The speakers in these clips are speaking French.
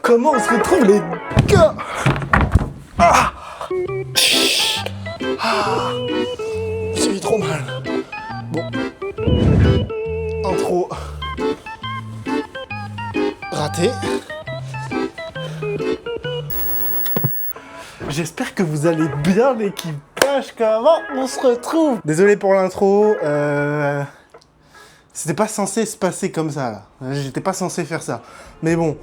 comment on se retrouve les gars? Ah, ah, j'ai eu trop mal. Bon, intro raté. J'espère que vous allez bien l'équipage. Comment on se retrouve? Désolé pour l'intro. C'était pas censé se passer comme ça là. J'étais pas censé faire ça. Mais bon,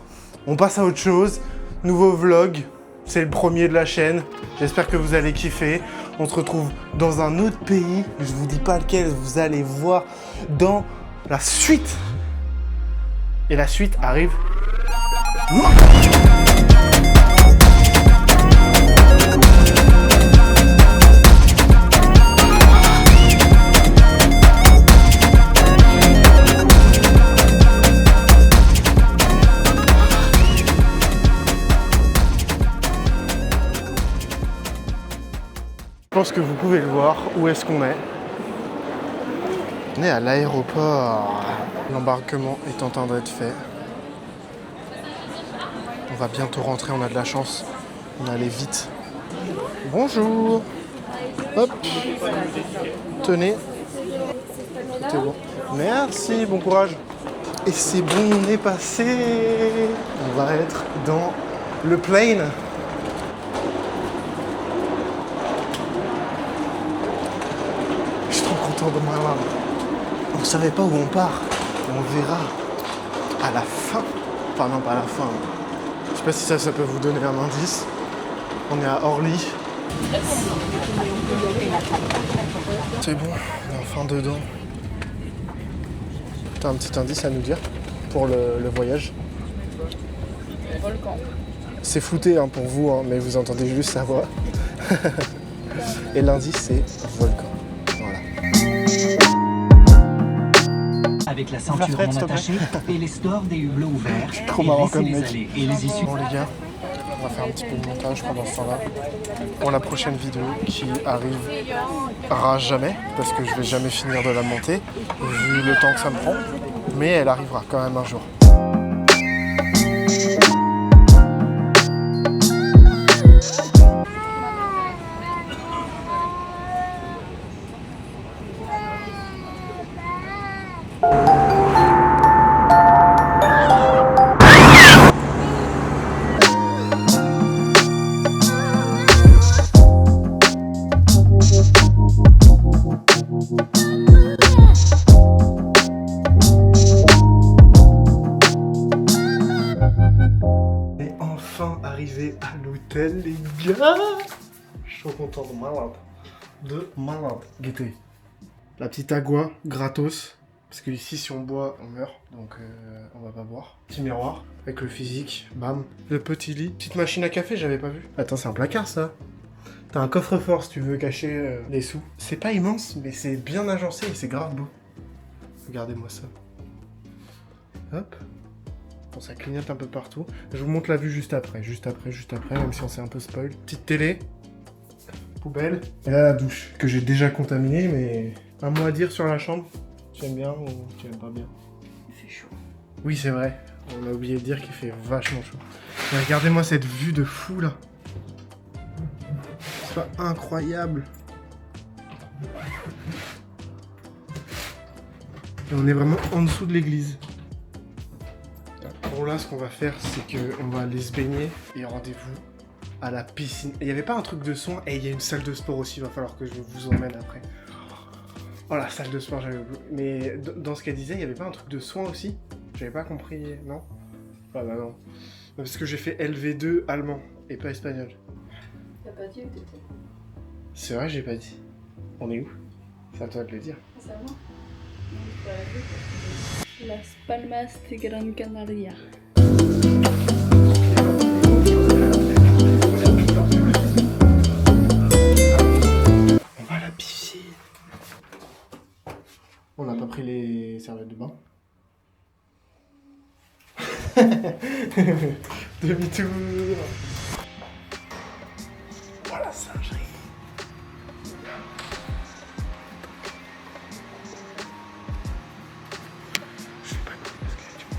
on passe à autre chose. Nouveau vlog. C'est le premier de la chaîne. J'espère que vous allez kiffer. On se retrouve dans un autre pays. Je vous dis pas lequel. Vous allez voir dans la suite. Et la suite arrive. Je pense que vous pouvez le voir. Où est-ce qu'on est? On est à l'aéroport. L'embarquement est en train d'être fait. On va bientôt rentrer, on a de la chance. On est allé vite. Bonjour. Hop. Tenez. Tout est bon. Merci, bon courage. Et c'est bon, on est passé. On va être dans le plane. Je suis trop content de moi là. On ne savait pas où on part. On verra à la fin. Enfin non, pas à la fin. Je sais pas si ça peut vous donner un indice. On est à Orly. C'est bon, on est enfin dedans. T'as un petit indice à nous dire pour le voyage? Volcan. C'est flouté hein, pour vous, hein, mais vous entendez juste sa voix. Et l'indice c'est volcan. Voilà. Avec la ceinture non attachée et les stores des hublots ouverts. Trop marrant comme les mec. allées et les issues. Bon les gars, on va faire un petit peu de montage pendant ce temps-là pour la prochaine vidéo qui arrivera jamais parce que je vais jamais finir de la monter vu le temps que ça me prend, mais elle arrivera quand même un jour. Arrivé à l'hôtel les gars. Je suis trop content de malade. Guettez. La petite agua gratos. Parce que ici si on boit on meurt. Donc on va pas boire. Petit miroir avec le physique. Bam. Le petit lit. Petite machine à café j'avais pas vu. Attends c'est un placard ça. T'as un coffre-fort si tu veux cacher les sous. C'est pas immense mais c'est bien agencé et c'est grave beau. Regardez-moi ça. Hop. Bon, ça clignote un peu partout. Je vous montre la vue juste après, même si on s'est un peu spoil. Petite télé, poubelle, et là la douche, que j'ai déjà contaminée, mais un mot à dire sur la chambre? Tu aimes bien ou tu aimes pas bien? Il fait chaud. Oui, c'est vrai, on a oublié de dire qu'il fait vachement chaud. Mais regardez-moi cette vue de fou là. C'est pas incroyable. Et on est vraiment en dessous de l'église. Bon là ce qu'on va faire c'est qu'on va aller se baigner et rendez-vous à la piscine. Il n'y avait pas un truc de soins et il y a une salle de sport aussi, il va falloir que je vous emmène après. Oh la salle de sport j'avais oublié. Mais dans ce qu'elle disait il n'y avait pas un truc de soins aussi? J'avais pas compris, non? Ah bah non. Parce que j'ai fait LV2 allemand et pas espagnol. T'as pas dit où t'étais? C'est vrai j'ai pas dit. On est où? C'est à toi de le dire. C'est à moi. Las Palmas de Gran Canaria. On va à la piscine. On n'a pas pris les serviettes de bain. Demi-tour. Voilà, singerie. Je sais pas parce qu'il y a du monde.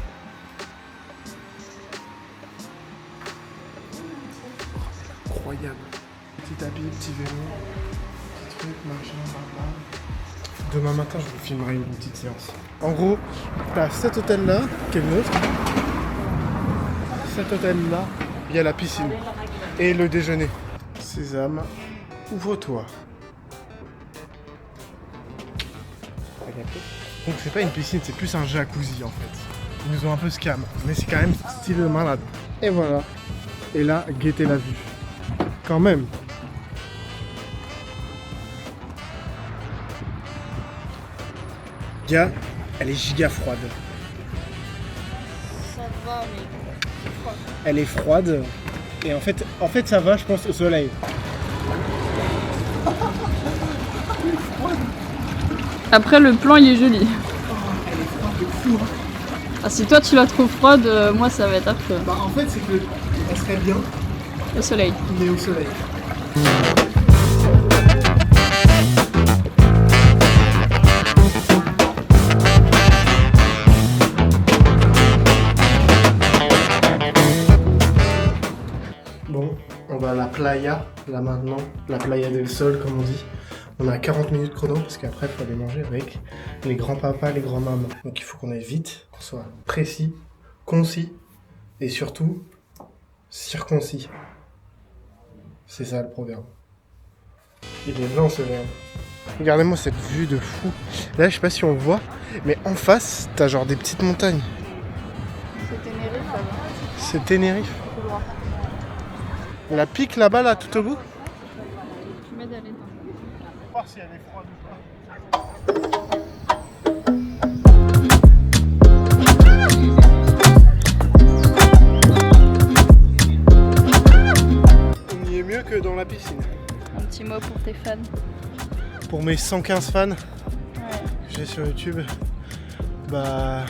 incroyable. Petit tapis, petit vélo, petit truc, machin, blablabla. Demain matin, je vous filmerai une petite séance. En gros, t'as cet hôtel-là, qui est le nôtre. Cet hôtel-là, il y a la piscine. Et le déjeuner. Sésame, ouvre-toi. Donc c'est pas une piscine, c'est plus un jacuzzi en fait. Ils nous ont un peu scam, mais c'est quand même style de malade. Et voilà. Et là, guettez la vue. Quand même. Gars, elle est giga froide. Ça va, mais c'est froid. Elle est froide. Et en fait ça va, je pense, au soleil. Après, le plan il est joli. Ah, si toi tu la trouves froide, moi ça va être affreux. Bah en fait c'est que elle serait bien, Au soleil. mais au soleil. Bon, on va à la playa, là maintenant, la playa del Sol comme on dit. On a 40 minutes chrono parce qu'après il faut aller manger avec les grands-papas, les grands-mamans. Donc il faut qu'on aille vite, qu'on soit précis, concis et surtout circoncis. C'est ça le proverbe. Il est blanc ce verbe. Regardez-moi cette vue de fou. Là je sais pas si on voit, mais en face t'as genre des petites montagnes. C'est Tenerife là-bas. C'est Tenerife. La pique là-bas là tout au bout. Tu m'aides à aller dans. Voir si elle est froide ou pas. On y est mieux que dans la piscine. Un petit mot pour tes fans. Pour mes 115 fans Ouais. que j'ai sur YouTube, bah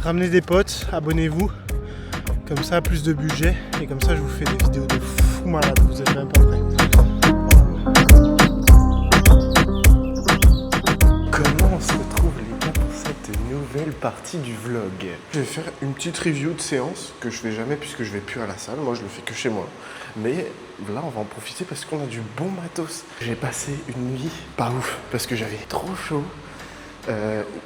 ramenez des potes, abonnez-vous. Comme ça, plus de budget. Et comme ça, je vous fais des vidéos de fou malade. Vous êtes même pas prêts. Comment se retrouvent les gars pour cette nouvelle partie du vlog? Je vais faire une petite review de séance que je fais jamais puisque je vais plus à la salle. Moi, je le fais que chez moi. Mais là, on va en profiter parce qu'on a du bon matos. J'ai passé une nuit pas ouf parce que j'avais trop chaud.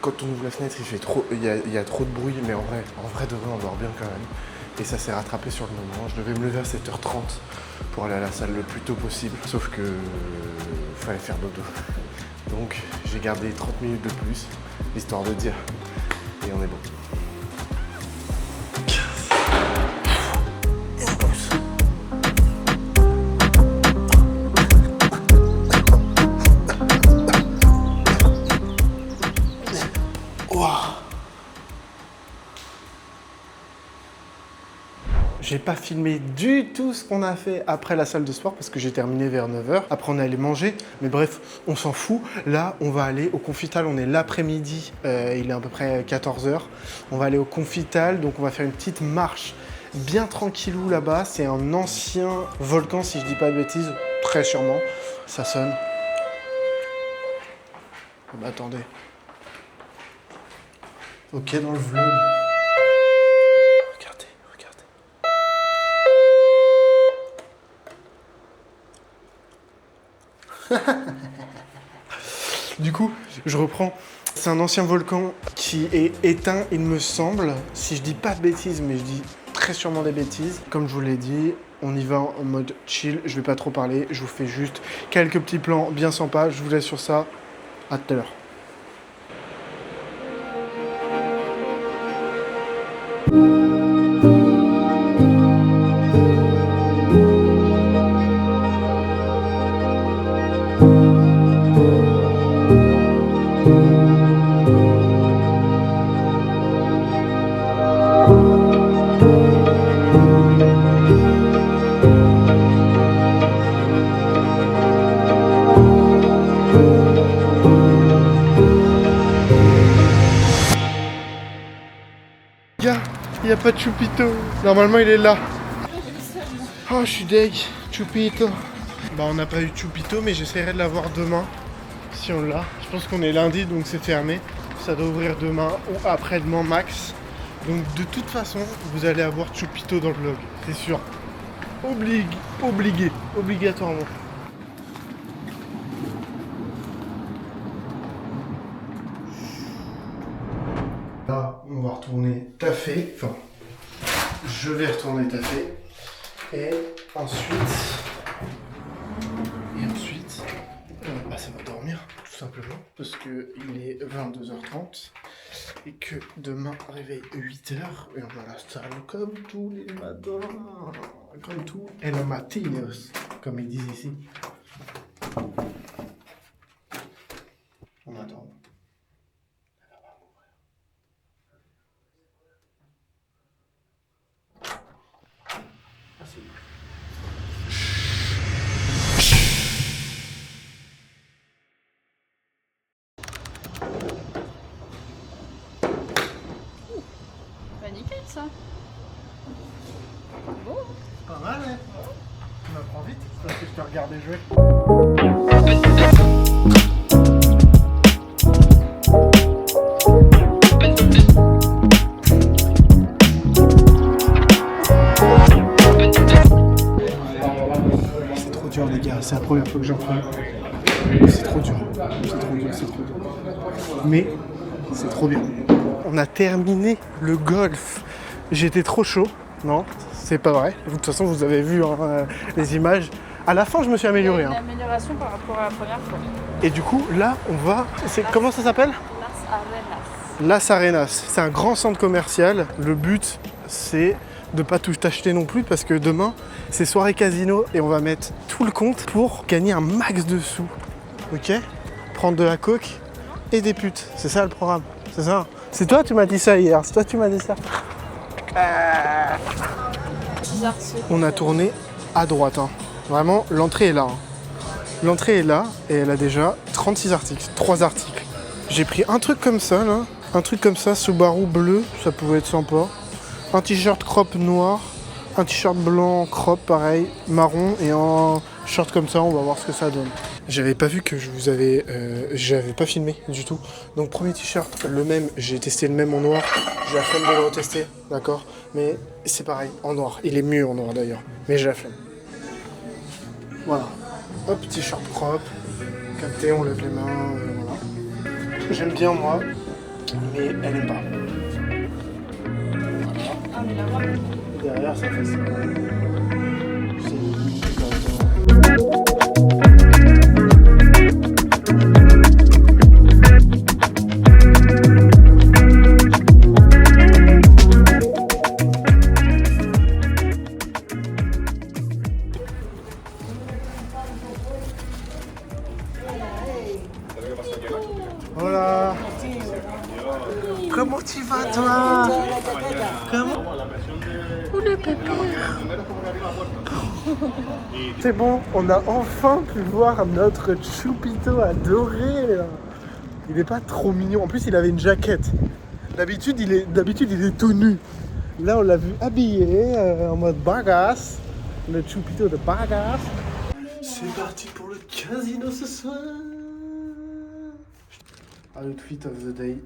Quand on ouvre la fenêtre, il fait trop, il y a trop de bruit, mais en vrai de vrai, on dort bien quand même. Et ça s'est rattrapé sur le moment. Je devais me lever à 7h30 pour aller à la salle le plus tôt possible. Sauf que fallait faire dodo. Donc j'ai gardé 30 minutes de plus, histoire de dire. Et on est bon. J'ai pas filmé du tout ce qu'on a fait après la salle de sport parce que j'ai terminé vers 9h. Après on est allé manger, mais bref, on s'en fout. Là, on va aller au Confital, on est l'après-midi, il est à peu près 14h. On va aller au Confital, donc on va faire une petite marche bien tranquillou là-bas. C'est un ancien volcan, si je dis pas de bêtises, très sûrement. Ça sonne. Ah bah attendez. Ok, dans le vlog. Du coup, je reprends. C'est un ancien volcan qui est éteint, il me semble. Si je dis pas de bêtises, mais je dis très sûrement des bêtises. Comme je vous l'ai dit, on y va en mode chill. Je vais pas trop parler. Je vous fais juste quelques petits plans bien sympas. Je vous laisse sur ça. À tout à l'heure. Il n'y a pas de Chupito. Normalement, il est là. Oh, je suis deg. Chupito. Bah, on n'a pas eu Chupito, mais j'essaierai de l'avoir demain. Si on l'a. Je pense qu'on est lundi, donc c'est fermé. Ça doit ouvrir demain ou après-demain max. Donc, de toute façon, vous allez avoir Chupito dans le vlog. C'est sûr. Obligatoirement. Là, on va retourner taffer. Enfin, je vais retourner taffer. Et ensuite, ça va dormir, tout simplement. Parce que il est 22h30. Et que demain, réveil 8h. Et on va à la salle comme tous les matins. Comme tout. Et le matinos, comme ils disent ici. On attend. Bah nickel ça. Bon. Pas mal, hein. Tu m'apprends vite, c'est parce que je te regardais jouer. C'est trop dur les gars, c'est la première fois que j'en fais. C'est trop dur, c'est trop dur. Mais c'est trop bien. On a terminé le golf. J'étais trop chaud. Non, c'est pas vrai. De toute façon, vous avez vu les images. À la fin, je me suis amélioré. Une amélioration par rapport à la première fois. Et du coup, là, on va... Comment ça s'appelle ? Las Arenas. Las Arenas. C'est un grand centre commercial. Le but, c'est de pas tout acheter non plus parce que demain, c'est soirée casino et on va mettre tout le compte pour gagner un max de sous. Ok ? Prendre de la coke et des putes. C'est ça le programme. C'est ça. C'est toi, tu m'as dit ça hier. C'est toi, tu m'as dit ça. On a tourné à droite. Hein. Vraiment, l'entrée est là. Hein. L'entrée est là et elle a déjà 36 articles. 3 articles. J'ai pris un truc comme ça, là. Un truc comme ça, Subaru bleu, ça pouvait être sympa. Un t-shirt crop noir. Un t-shirt blanc crop, pareil, marron. Et un short comme ça, on va voir ce que ça donne. J'avais pas vu que je vous avais... j'avais pas filmé du tout. Donc premier t-shirt, le même. J'ai testé le même en noir. J'ai la flemme de le retester, d'accord ? Mais c'est pareil, en noir. Il est mieux en noir d'ailleurs. Mais j'ai la flemme. Voilà. Hop, t-shirt propre. Capté, on lève les mains, voilà. J'aime bien moi, mais elle aime pas. Ah mais là-bas. Derrière, ça fait ça. Hola. Comment tu vas toi? Comment? C'est bon, on a enfin pu voir notre Chupito adoré là. Il est pas trop mignon, en plus il avait une jaquette. D'habitude il est tout nu. Là on l'a vu habillé en mode bagasse. Le Chupito de bagasse. C'est parti pour le casino ce soir. Outfit of the day.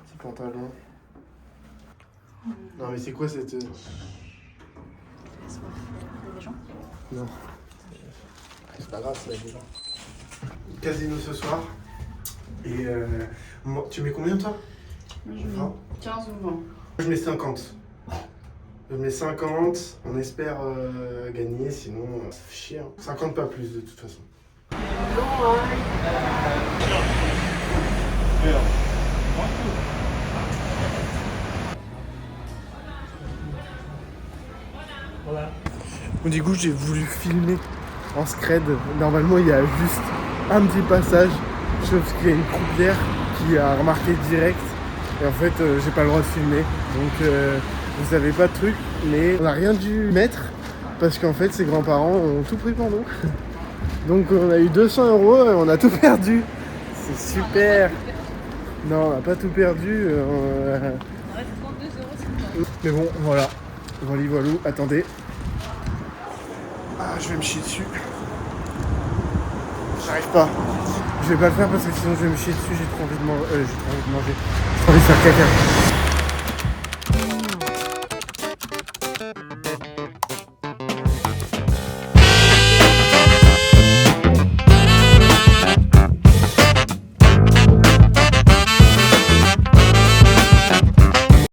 Petit pantalon. Non mais c'est quoi cette... Il y a des gens. Non. C'est pas grave, c'est des gens. Casino ce soir. Et tu mets combien toi? Moi je mets 15 ou 20. Je mets 50. Je mets 50, on espère gagner, sinon ça fait chier. Hein. 50 pas plus de toute façon. Voilà. Du coup j'ai voulu filmer en scred. Normalement il y a juste un petit passage, sauf qu'il y a une croupière qui a remarqué direct. Et en fait j'ai pas le droit de filmer. Donc vous avez pas de truc, mais on n'a rien dû mettre parce qu'en fait ses grands-parents ont tout pris pour nous. Donc on a eu 200 € et on a tout perdu. C'est super. Non, on n'a pas tout perdu. On reste 32 €, c'est bien. Mais bon, voilà. Voilà. Attendez. Ah, je vais me chier dessus. J'arrive pas. Je vais pas le faire parce que sinon je vais me chier dessus. J'ai trop envie de manger. J'ai trop envie de faire caca.